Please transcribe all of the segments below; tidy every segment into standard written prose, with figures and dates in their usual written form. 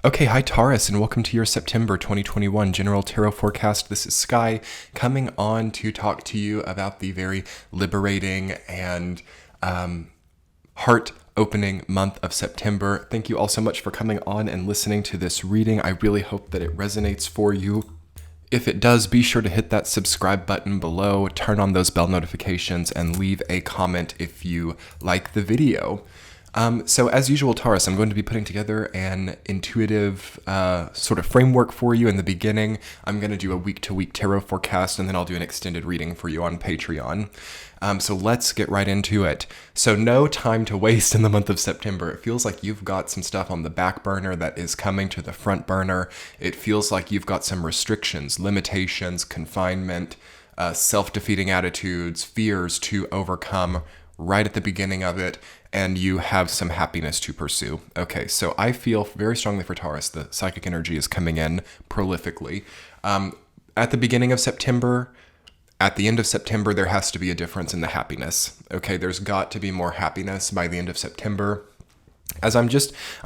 Okay, hi Taurus, and welcome to your September 2021 General Tarot Forecast. This is Sky coming on to talk to you about the very liberating and heart-opening month of September. Thank you all so much for coming on and listening to this reading. I really hope that it resonates for you. If it does, be sure to hit that subscribe button below, turn on those bell notifications, and leave a comment if you like the video. So as usual, Taurus, I'm going to be putting together an intuitive sort of framework for you in the beginning. I'm going to do a week-to-week tarot forecast, and then I'll do an extended reading for you on Patreon. So let's get right into it. So no time to waste in the month of September. It feels like you've got some stuff on the back burner that is coming to the front burner. It feels like you've got some restrictions, limitations, confinement, self-defeating attitudes, fears to overcome right at the beginning of it, and you have some happiness to pursue. Okay, so I feel very strongly for Taurus. The psychic energy is coming in prolifically. At the beginning of September, at the end of September, there has to be a difference in the happiness. Okay, there's got to be more happiness by the end of September. As I'm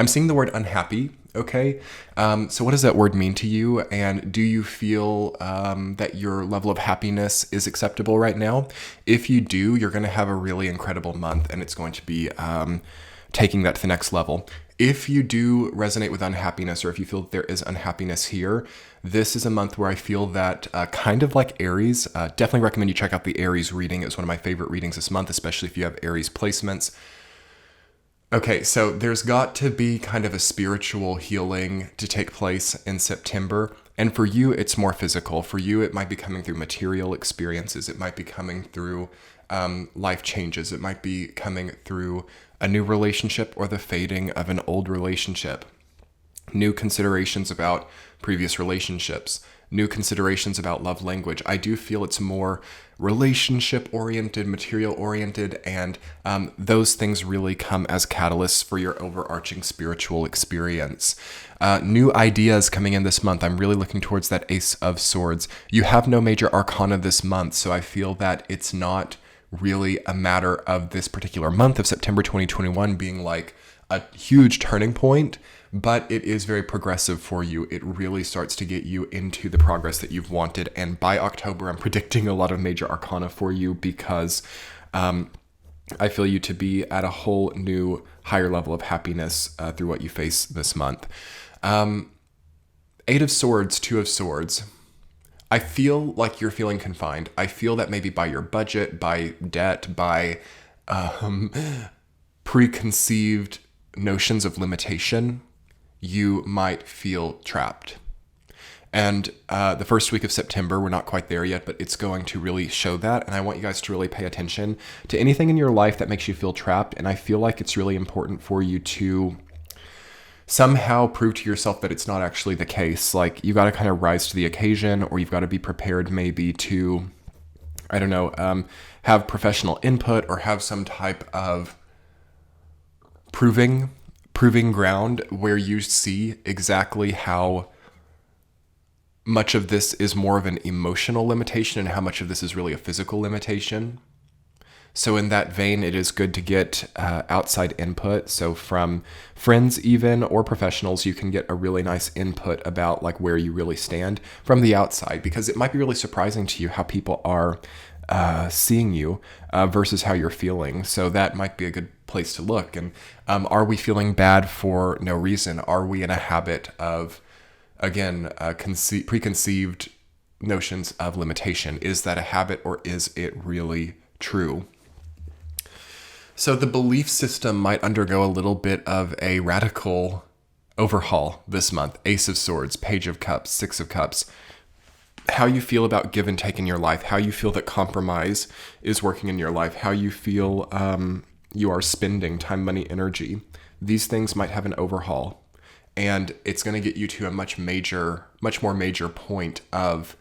seeing the word unhappy, okay? So what does that word mean to you? And do you feel that your level of happiness is acceptable right now? If you do, you're going to have a really incredible month, and it's going to be taking that to the next level. If you do resonate with unhappiness, or if you feel that there is unhappiness here, this is a month where I feel that kind of like Aries, definitely recommend you check out the Aries reading. It was one of my favorite readings this month, especially if you have Aries placements. Okay, so there's got to be kind of a spiritual healing to take place in September. And for you, it's more physical. For you, it might be coming through material experiences. It might be coming through life changes. It might be coming through a new relationship or the fading of an old relationship. New considerations about previous relationships. New considerations about love language. I do feel it's more relationship-oriented, material-oriented, and those things really come as catalysts for your overarching spiritual experience. New ideas coming in this month. I'm really looking towards that Ace of Swords. You have no major arcana this month, so I feel that it's not really a matter of this particular month of September 2021 being like a huge turning point, but it is very progressive for you. It really starts to get you into the progress that you've wanted. And by October, I'm predicting a lot of major arcana for you because I feel you to be at a whole new higher level of happiness through what you face this month. Eight of Swords, Two of Swords. I feel like you're feeling confined. I feel that maybe by your budget, by debt, by preconceived notions of limitation, you might feel trapped. And the first week of September, we're not quite there yet, but it's going to really show that. And I want you guys to really pay attention to anything in your life that makes you feel trapped. And I feel like it's really important for you to somehow prove to yourself that it's not actually the case. Like, you got to kind of rise to the occasion, or you've got to be prepared maybe to, I don't know, have professional input or have some type of proving ground where you see exactly how much of this is more of an emotional limitation and how much of this is really a physical limitation. So in that vein, it is good to get outside input. So from friends even, or professionals, you can get a really nice input about like where you really stand from the outside, because it might be really surprising to you how people are seeing you versus how you're feeling. So that might be a good place to look. And are we feeling bad for no reason? Are we in a habit of, again, preconceived notions of limitation? Is that a habit, or is it really true? So the belief system might undergo a little bit of a radical overhaul this month. Ace of Swords, Page of Cups, Six of Cups. How you feel about give and take in your life, how you feel that compromise is working in your life, how you feel you are spending time, money, energy. These things might have an overhaul, and it's going to get you to a much more major point of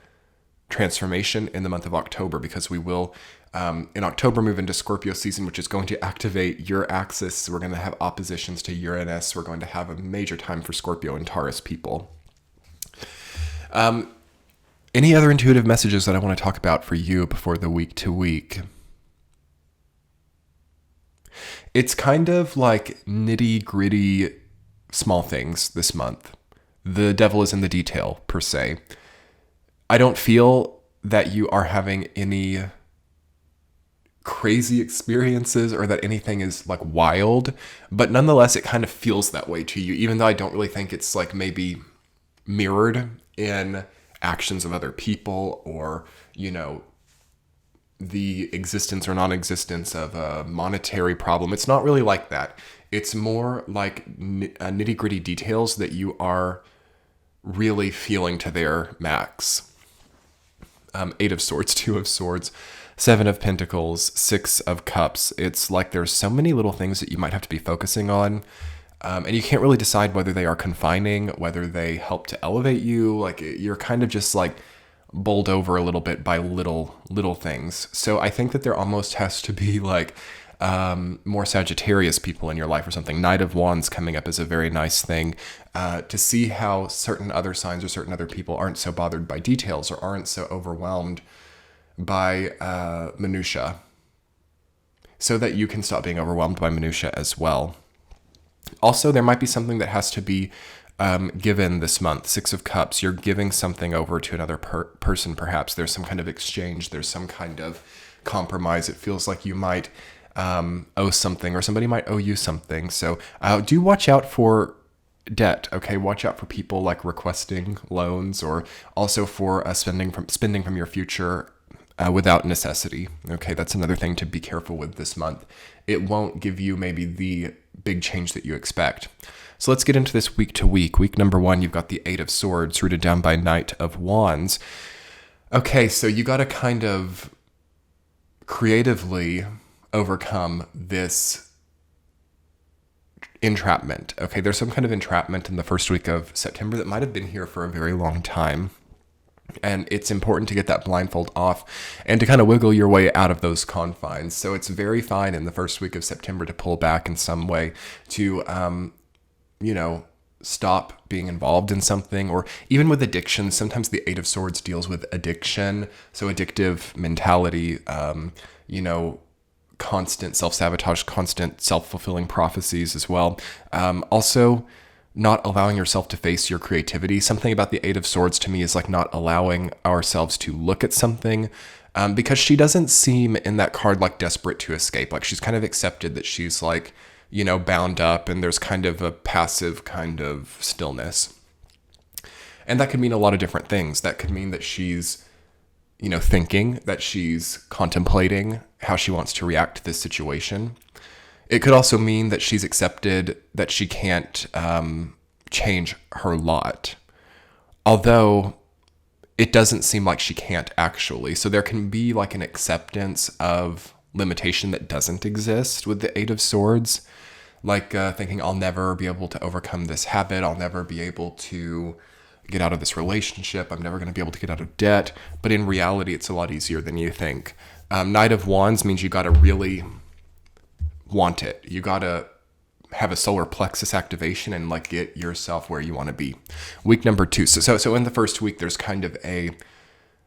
transformation in the month of October, because we will in October move into Scorpio season, which is going to activate your axis. We're going to have oppositions to Uranus. We're going to have a major time for Scorpio and Taurus people. Any other intuitive messages that I want to talk about for you before the week to week? It's kind of like nitty gritty small things this month. the devil is in the detail, per se. I don't feel that you are having any crazy experiences or that anything is like wild, but nonetheless, it kind of feels that way to you, even though I don't really think it's like maybe mirrored in actions of other people or, the existence or non-existence of a monetary problem. It's not really like that. It's more like nitty-gritty details that you are really feeling to their max. 8 of Swords, 2 of Swords, 7 of Pentacles, 6 of Cups. It's like there's so many little things that you might have to be focusing on. And you can't really decide whether they are confining, whether they help to elevate you. Like you're kind of just like bowled over a little bit by little things. So I think that there almost has to be like more Sagittarius people in your life or something. Knight of Wands coming up is a very nice thing to see how certain other signs or certain other people aren't so bothered by details or aren't so overwhelmed by minutia, so that you can stop being overwhelmed by minutia as well. Also, there might be something that has to be given this month. 6 of Cups, you're giving something over to another person, perhaps. There's some kind of exchange. There's some kind of compromise. It feels like you might owe something or somebody might owe you something. So do watch out for debt, okay? Watch out for people like requesting loans or also for spending from your future without necessity. Okay, that's another thing to be careful with this month. It won't give you maybe the big change that you expect. So let's get into this week to week. Week number 1, you've got the 8 of Swords rooted down by Knight of Wands. Okay, so you got to kind of creatively overcome this entrapment. Okay, there's some kind of entrapment in the first week of September that might have been here for a very long time. And it's important to get that blindfold off and to kind of wiggle your way out of those confines. So it's very fine in the first week of September to pull back in some way to, stop being involved in something. Or even with addiction, sometimes the 8 of Swords deals with addiction. So addictive mentality, constant self-sabotage, constant self-fulfilling prophecies as well. Also, not allowing yourself to face your creativity. Something about the 8 of Swords to me is like not allowing ourselves to look at something because she doesn't seem in that card like desperate to escape. Like she's kind of accepted that she's like, bound up and there's kind of a passive kind of stillness. And that could mean a lot of different things. That could mean that she's, thinking, that she's contemplating how she wants to react to this situation. It could also mean that she's accepted that she can't change her lot. Although it doesn't seem like she can't actually. So there can be like an acceptance of limitation that doesn't exist with the 8 of Swords. Like thinking, I'll never be able to overcome this habit. I'll never be able to get out of this relationship. I'm never going to be able to get out of debt. But in reality, it's a lot easier than you think. Knight of Wands means you got to really want it. You got to have a solar plexus activation and like get yourself where you want to be. Week number 2. So in the first week, there's kind of an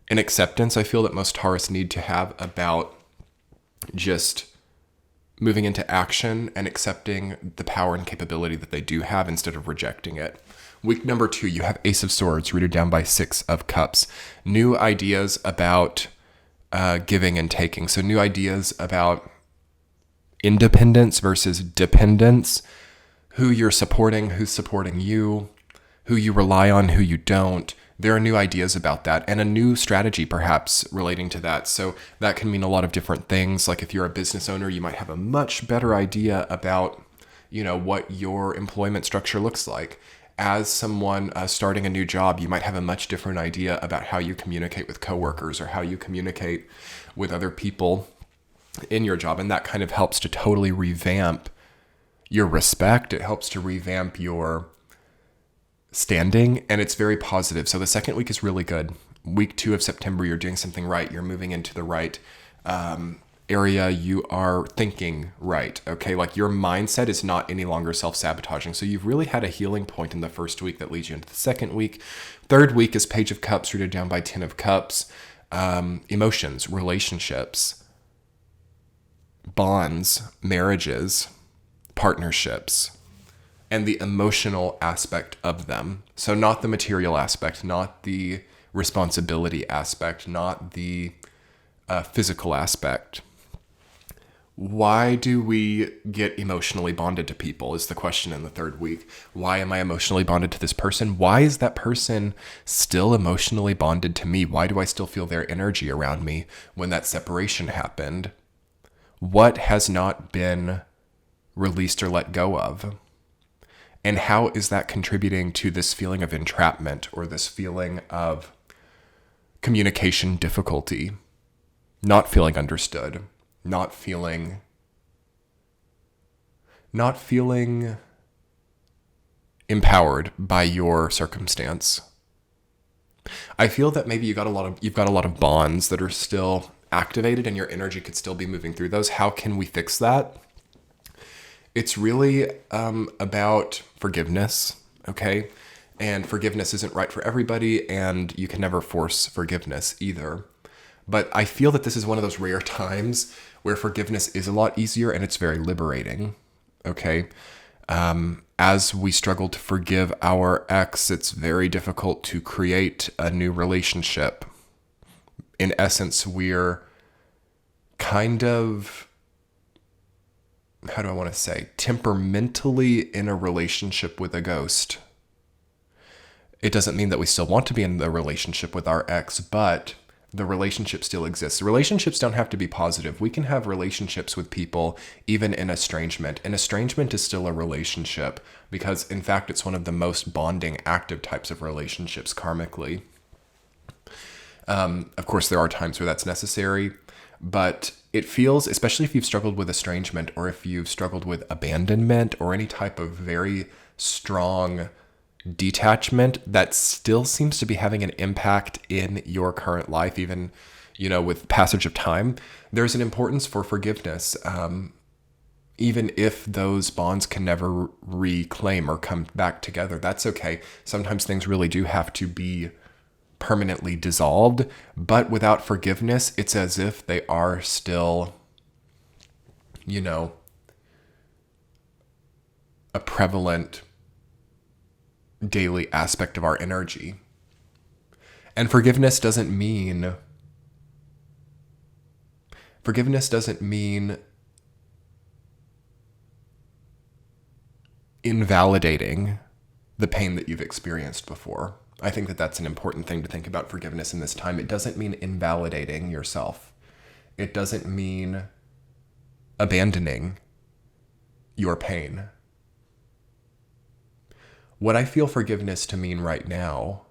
acceptance I feel that most Taurus need to have about just moving into action and accepting the power and capability that they do have instead of rejecting it. Week number 2, you have Ace of Swords rooted down by 6 of Cups. New ideas about giving and taking. So new ideas about independence versus dependence, who you're supporting, who's supporting you, who you rely on, who you don't. There are new ideas about that and a new strategy perhaps relating to that. So that can mean a lot of different things. Like if you're a business owner, you might have a much better idea about, what your employment structure looks like. As someone starting a new job, you might have a much different idea about how you communicate with coworkers or how you communicate with other people in your job. And that kind of helps to totally revamp your respect. It helps to revamp your standing, and it's very positive. So the second week is really good. Week 2 of September, you're doing something right. You're moving into the right area. You are thinking right. Okay, like your mindset is not any longer self-sabotaging. So you've really had a healing point in the first week that leads you into the second week. Third week is Page of Cups rooted down by 10 of Cups. Emotions, relationships, bonds, marriages, partnerships. and the emotional aspect of them. So not the material aspect, not the responsibility aspect, not the physical aspect. Why do we get emotionally bonded to people is the question in the third week. Why am I emotionally bonded to this person? Why is that person still emotionally bonded to me? Why do I still feel their energy around me when that separation happened? What has not been released or let go of? And how is that contributing to this feeling of entrapment or this feeling of communication difficulty? Not feeling understood, not feeling empowered by your circumstance. I feel that maybe you've got a lot of bonds that are still activated and your energy could still be moving through those. How can we fix that? It's really about forgiveness, okay? And forgiveness isn't right for everybody, and you can never force forgiveness either. But I feel that this is one of those rare times where forgiveness is a lot easier and it's very liberating, okay? As we struggle to forgive our ex, it's very difficult to create a new relationship. In essence, we're kind of, how do I want to say, temperamentally in a relationship with a ghost. It doesn't mean that we still want to be in the relationship with our ex, but the relationship still exists. Relationships don't have to be positive. We can have relationships with people even in estrangement. And estrangement is still a relationship because, in fact, it's one of the most bonding, active types of relationships karmically. Of course, there are times where that's necessary, but it feels, especially if you've struggled with estrangement or if you've struggled with abandonment or any type of very strong detachment that still seems to be having an impact in your current life, even, with passage of time, there's an importance for forgiveness. Even if those bonds can never reclaim or come back together, that's okay. Sometimes things really do have to be permanently dissolved, but without forgiveness, it's as if they are still, a prevalent daily aspect of our energy. And forgiveness doesn't mean invalidating the pain that you've experienced before. I think that that's an important thing to think about forgiveness in this time. It doesn't mean invalidating yourself. It doesn't mean abandoning your pain. What I feel forgiveness to mean right now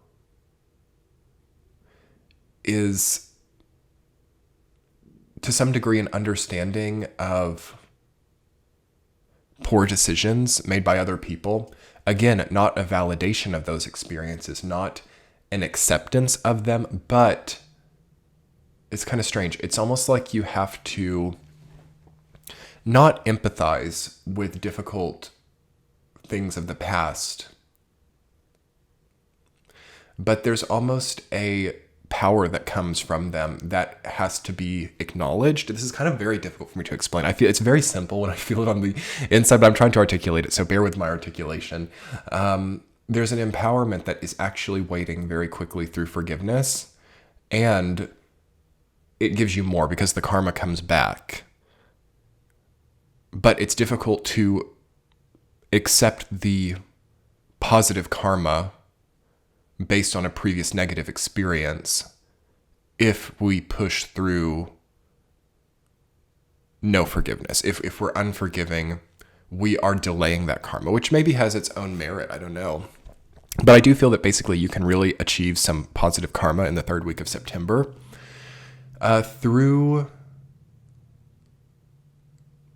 is, to some degree, an understanding of poor decisions made by other people. Again, not a validation of those experiences, not an acceptance of them, but it's kind of strange. It's almost like you have to not empathize with difficult things of the past, but there's almost a power that comes from them that has to be acknowledged. This is kind of very difficult for me to explain. I feel it's very simple when I feel it on the inside, but I'm trying to articulate it, so bear with my articulation. There's an empowerment that is actually waiting very quickly through forgiveness, and it gives you more because the karma comes back. But it's difficult to accept the positive karma based on a previous negative experience if we push through no forgiveness. If we're unforgiving, we are delaying that karma, which maybe has its own merit. I don't know. But I do feel that basically you can really achieve some positive karma in the third week of September through,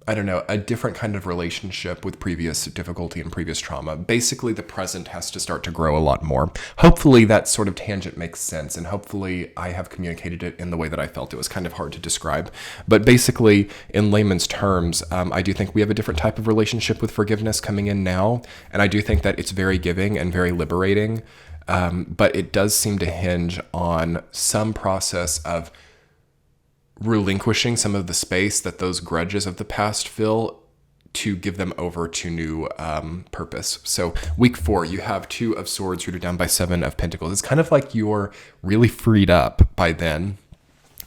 a different kind of relationship with previous difficulty and previous trauma. Basically, the present has to start to grow a lot more. Hopefully that sort of tangent makes sense, and hopefully I have communicated it in the way that I felt. It was kind of hard to describe. But basically, in layman's terms, I do think we have a different type of relationship with forgiveness coming in now, and I do think that it's very giving and very liberating, but it does seem to hinge on some process of relinquishing some of the space that those grudges of the past fill to give them over to new purpose. So week 4, you have 2 of Swords rooted down by 7 of Pentacles. It's kind of like you're really freed up by then.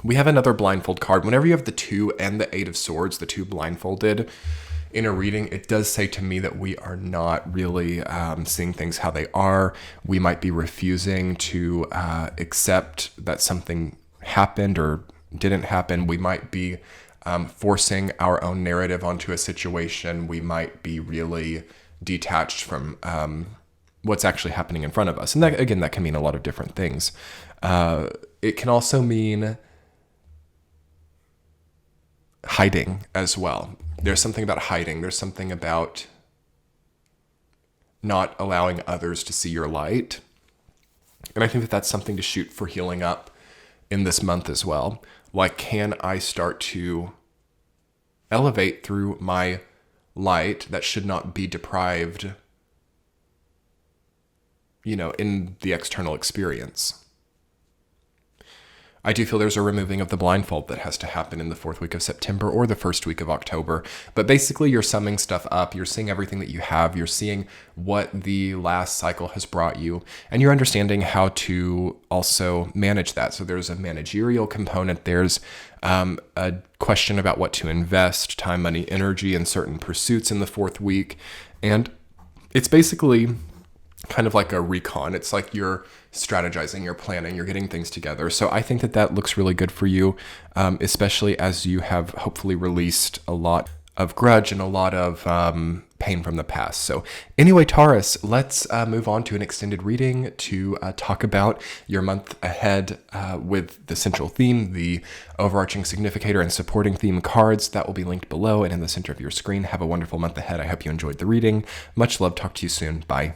We have another blindfold card. Whenever you have the 2 and the 8 of Swords, the 2 blindfolded in a reading, it does say to me that we are not really seeing things how they are. We might be refusing to accept that something happened or didn't happen. We might be forcing our own narrative onto a situation. We might be really detached from what's actually happening in front of us. And that, again, that can mean a lot of different things. It can also mean hiding as well. There's something about hiding. There's something about not allowing others to see your light. And I think that that's something to shoot for healing up in this month as well. Like, can I start to elevate through my light that should not be deprived, in the external experience? I do feel there's a removing of the blindfold that has to happen in the 4th week of September or the 1st week of October. But basically, you're summing stuff up. You're seeing everything that you have. You're seeing what the last cycle has brought you. And you're understanding how to also manage that. So there's a managerial component. There's a question about what to invest, time, money, energy in certain pursuits in the 4th week. And it's basically kind of like a recon. It's like you're strategizing, you're planning, you're getting things together. So I think that that looks really good for you, especially as you have hopefully released a lot of grudge and a lot of pain from the past. So anyway, Taurus, let's move on to an extended reading to talk about your month ahead with the central theme, the overarching significator and supporting theme cards. That will be linked below and in the center of your screen. Have a wonderful month ahead. I hope you enjoyed the reading. Much love. Talk to you soon. Bye.